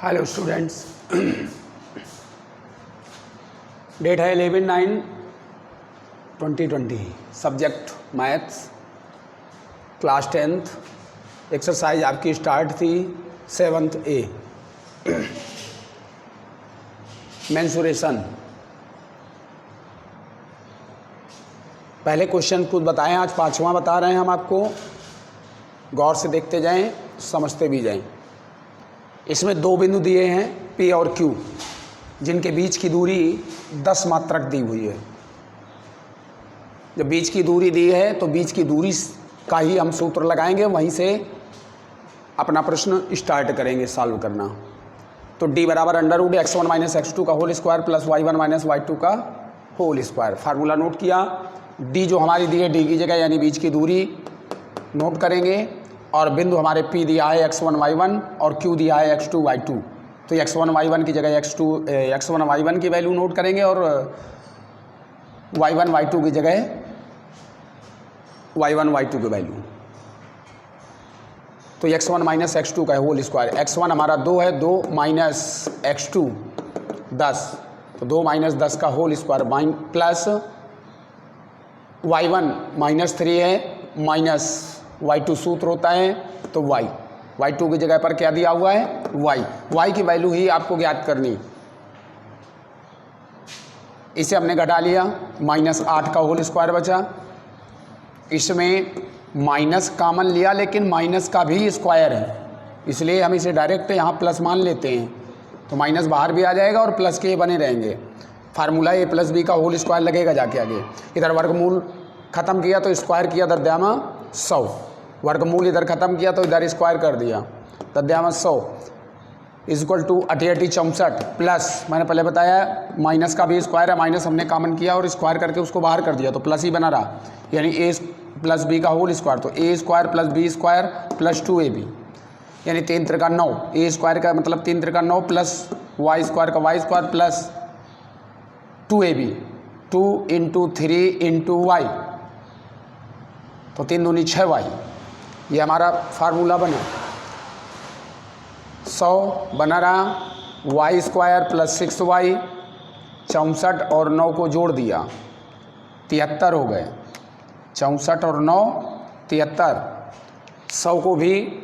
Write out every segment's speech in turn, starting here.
Hello students, date है 11/9/2020, subject maths, class 10th। Exercise आपकी start थी 7th A, मेंसुरेशन। पहले क्वेश्चन कुछ बताएं, आज पांचवा बता रहे हैं हम आपको। गौर से देखते जाएं, समझते भी जाएं। इसमें दो बिंदु दिए हैं P और Q, जिनके बीच की दूरी 10 मात्रक दी हुई है। जब बीच की दूरी दी है तो बीच की दूरी का ही हम सूत्र लगाएंगे, वहीं से अपना प्रश्न स्टार्ट करेंगे सॉल्व करना। तो D बराबर √ x1 - x2 का whole square plus y1 - y2 का होल स्क्वायर। फार्मूला नोट किया। D जो हमारी दी है, D की जगह यानी बीच की दूरी नोट करेंगे, और बिंदु हमारे P दिया है x1 y1 और Q दिया है x2 y2। तो x1 y1 की जगह x1 y1 की वैल्यू नोट करेंगे और y1 y2 की जगह y1 y2 की वैल्यू। तो x1 - x2 का होल स्क्वायर। x1 हमारा 2 है, 2 - x2 10, तो 2 - 10 का होल स्क्वायर प्लस y1 -3 है माइनस y2 सूत्र होता है, तो y2 की जगह पर क्या दिया हुआ है y की वैल्यू ही आपको ज्ञात करनी। इसे हमने घटा लिया, -8 का होल स्क्वायर बचा। इसमें माइनस कॉमन लिया, लेकिन माइनस का भी स्क्वायर है, इसलिए हम इसे डायरेक्ट यहाँ प्लस मान लेते हैं। तो माइनस बाहर भी आ जाएगा और प्लस के बने रहेंगे। फार्मूला A + B का होल स्क्वायर लगेगा जाके आगे। इधर वर्गमूल खत्म किया तो स्क्वायर किया, दद्यामा 100। वर्गमूल इधर खत्म किया तो इधर स्क्वायर कर दिया, दद्यामा 100 = 88 64 प्लस मैंने पहले बताया माइनस का भी स्क्वायर है, माइनस हमने कॉमन किया और स्क्वायर करके उसको बाहर कर दिया, तो प्लस ही बना रहा, यानी A + B का होल स्क्वायर। तो A² + B² + 2AB, यानी 3 × 9। A² का मतलब 3 × 9 प्लस y² का y² प्लस 2AB, 2 × 3 × y, तो 3 दूनी 6y। ये हमारा फार्मूला बना। 100 बना रहा, y² + 6y, 64 और 9 को जोड़ दिया, 73 हो गए। 64 और 9 73। 100 को भी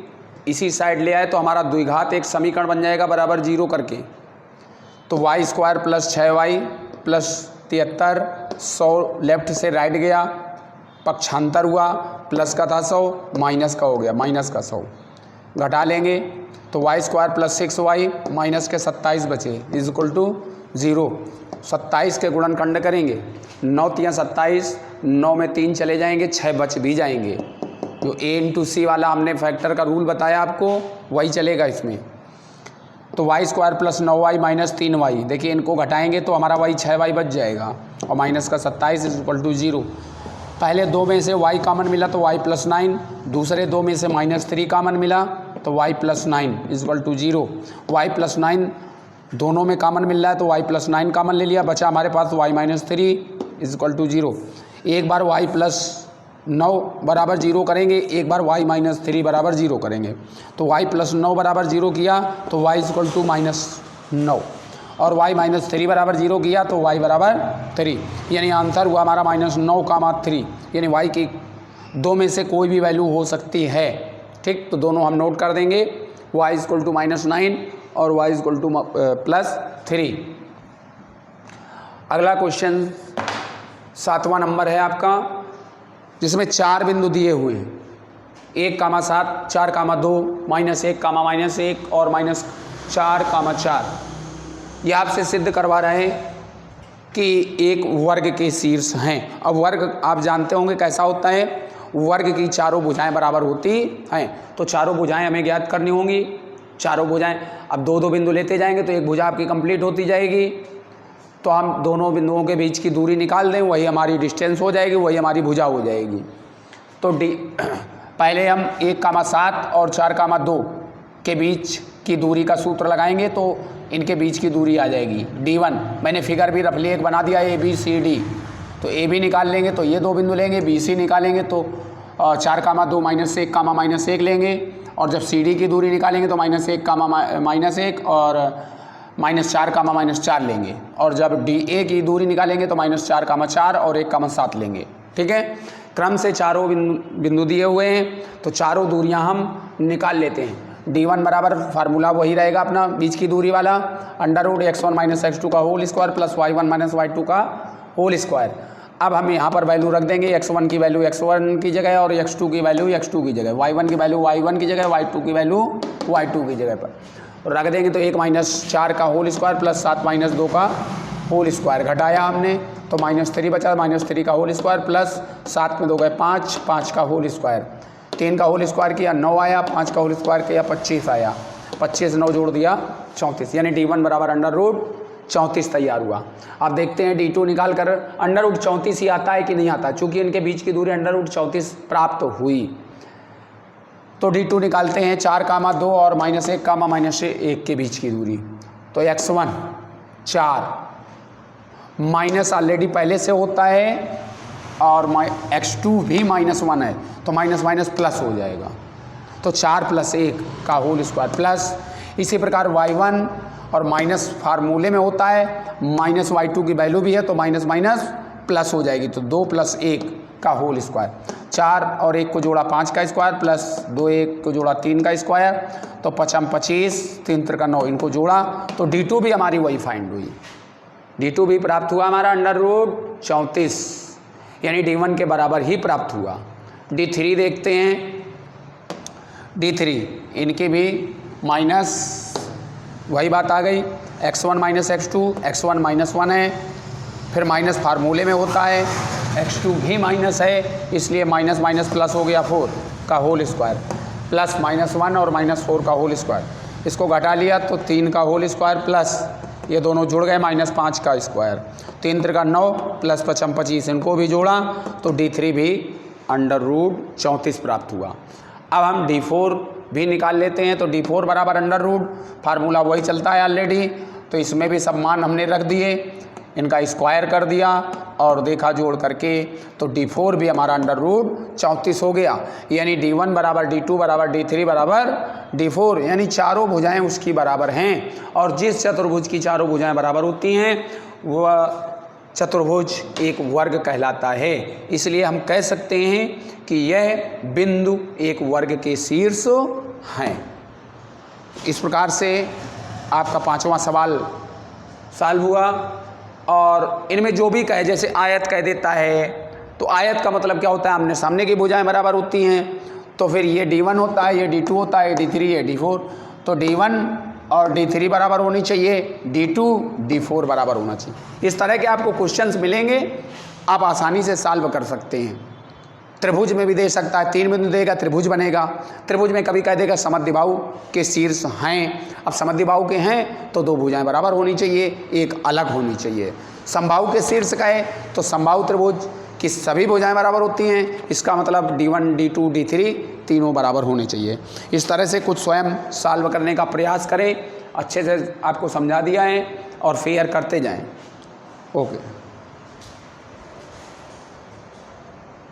इसी साइड ले आए तो हमारा द्विघात एक समीकरण बन जाएगा बराबर 0 करके। तो y² + 6y + 73, 100 लेफ्ट से राइट गया, पक्षांतर हुआ, प्लस का था 100, माइनस का हो गया, माइनस का 100 घटा लेंगे तो y² + 6y माइनस के 27 बचे = 0। 27 के गुणनखंड करेंगे, 9 × 27, 9 में 3 चले जाएंगे, 6 बच भी जाएंगे। जो A × C वाला हमने फैक्टर का रूल बताया आपको, वही चलेगा इसमें। तो y² + 9y - 3y, देखिए इनको घटाएंगे तो हमारा y 6y बच जाएगा, और माइनस का 27 = 0। पहले दो में से y कॉमन मिला तो y + 9, दूसरे दो में से -3 कॉमन मिला तो y + 9 = 0। y + 9 दोनों में कॉमन मिल रहा है तो y + 9 कॉमन ले लिया, बचा हमारे पास y - 3 = 0। एक बार y + 9 बराबर 0 करेंगे, एक बार y - 3 बराबर 0 करेंगे। तो y + 9 बराबर 0 किया तो y = -9, और y - 3 बराबर 0 किया तो y बराबर 3, यानी आंसर हुआ हमारा -9,3, यानी y की दो में से कोई भी वैल्यू हो सकती है। ठीक, तो दोनों हम नोट कर देंगे, y = -9 और y = +3। अगला क्वेश्चन 7वां नंबर है आपका, जिसमें 4 बिंदु दिए हुए हैं, 1,7, 4,2, -1, -1 और -4,4। यह आपसे सिद्ध करवा रहे हैं कि एक वर्ग के शीर्ष हैं। अब वर्ग आप जानते होंगे कैसा होता है, वर्ग की चारों भुजाएं बराबर होती हैं, तो चारों भुजाएं हमें ज्ञात करनी होंगी। चारों भुजाएं, अब 2-2 बिंदु लेते जाएंगे तो एक भुजा आपकी कंप्लीट होती जाएगी। तो हम दोनों बिंदुओं के बीच की दूरी निकाल दें, वही हमारी डिस्टेंस हो जाएगी, वही हमारी भुजा हो जाएगी। तो पहले हम 1,7 और 4,2 के बीच की दूरी का सूत्र लगाएंगे, तो इनके बीच की दूरी आ जाएगी D1। मैंने फिगर भी रफली एक बना दिया, ABCD। तो AB निकाल लेंगे तो ये 2 बिंदु लेंगे, BC निकालेंगे तो 4,2 -1, -1 लेंगे, और जब CD की दूरी निकालेंगे तो -1 कामा -1 और -4 कामा -4 लेंगे, और जब DA की दूरी निकालेंगे तो -4 कामा 4 और 1 कामा 7 लेंगे। ठीक है, क्रम से चारों बिंदु दिए हुए हैं तो चारों दूरियां हम निकाल लेते हैं। D1 बराबर फार्मूला वही रहेगा अपना बीच की दूरी वाला, √x1 - x2 का whole square plus y1 - y2 का होल स्क्वायर। अब हम यहाँ पर वैल्यू रख देंगे, x1 की वैल्यू x1 की जगह और x2 की वैल्यू x2 की जगह, y1 की वैल्यू y1 की जगह, y2 की वैल्यू y2 की जगह पर रख देंगे। तो 1 - 4 का होल स्क्वायर प्लस 7 - 2 का होल स्क्वायर घटाया हमने तो -3 बचा, -3 का होल स्क्वायर प्लस 7 में 2 गए 5, 5 का होल स्क्वायर, 3 का होल स्क्वायर किया 9 आया, 5 का होल स्क्वायर किया 25 आया, 25 9 जोड़ दिया 34, यानी D1 बराबर √34 तैयार हुआ। अब देखते हैं D2 निकाल कर √34 ही आता है कि नहीं आता, चूंकि इनके बीच की दूरी √34 प्राप्त हुई। तो D2 निकालते हैं 4 कामा 2 और -1 कामा -1 के बीच की दूरी। तो x1 4 माइनस ऑलरेडी पहले से होता है और x2 भी -1 है तो माइनस प्लस हो जाएगा, तो 4 + 1 का होल स्क्वायर प्लस। इसी प्रकार y1 और माइनस फार्मूले में होता है, -y2 की वैल्यू भी है तो माइनस प्लस हो जाएगी, तो 2 + 1 का होल स्क्वायर, 4 और 1 को जोड़ा 5 का स्क्वायर प्लस 2 1 को जोड़ा 3 का स्क्वायर, तो 5 25 3 3 9 इनको जोड़ा तो D2 भी हमारी वही फाइंड हुई। D2 भी प्राप्त हुआ हमारा √34, यानी D1 के बराबर ही प्राप्त हुआ। D3 देखते हैं, D3 इनकी भी माइनस वही बात आ गई, x1 - x2, x1 -1 है, फिर माइनस फार्मूले में होता है, x2 भी माइनस है इसलिए माइनस प्लस हो गया 4 का होल स्क्वायर प्लस -1 और -4 का होल स्क्वायर, इसको घटा लिया तो 3 का होल स्क्वायर प्लस ये दोनों जुड़ गए -5 का स्क्वायर, 3 3 का 9 प्लस 5 25 इनको भी जोड़ा तो D3 भी √34 प्राप्त हुआ। अब हम D4 भी निकाल लेते हैं, तो D4 बराबर √ फार्मूला वही चलता है ऑलरेडी, तो इसमें भी सब मान हमने रख दिए, इनका स्क्वायर कर दिया और देखा जोड़ करके तो D4 भी हमारा √34 हो गया, यानी D1 बराबर D2 बराबर D3 बराबर D4, यानी चारों भुजाएं उसकी बराबर हैं। और जिस चतुर्भुज की चारों भुजाएं बराबर होती हैं वह चतुर्भुज एक वर्ग कहलाता है। इसलिए हम कह सकते हैं कि यह बिंदु एक वर्ग के शीर्ष हैं। इस प्रकार से आपका 5वां सवाल सॉल्व हुआ। और इनमें जो भी कहे, जैसे आयत कह देता है तो आयत का मतलब क्या होता है, आमने सामने की भुजाएं बराबर होती हैं, तो फिर ये D1 होता है, ये D2 होता है, D3 ये D4, तो D1 और D3 बराबर होनी चाहिए, D2 D4 बराबर होना चाहिए। इस तरह के आपको क्वेश्चंस मिलेंगे, आप आसानी से सॉल्व कर सकते हैं। त्रिभुज में भी दे सकता है, 3 बिंदु देगा त्रिभुज बनेगा, त्रिभुज में कभी कह देगा समद्विबाहु के शीर्ष हैं। अब समद्विबाहु के हैं तो 2 भुजाएं बराबर होनी चाहिए, एक अलग होनी चाहिए। समबाहु के शीर्ष का है तो समबाहु त्रिभुज की सभी भुजाएं बराबर होती हैं, इसका मतलब D1 D2 D3 तीनों बराबर होने चाहिए। इस तरह से कुछ स्वयं सॉल्व करने का प्रयास करें, अच्छे से आपको समझा दिया है और फेयर करते जाएं। ओके।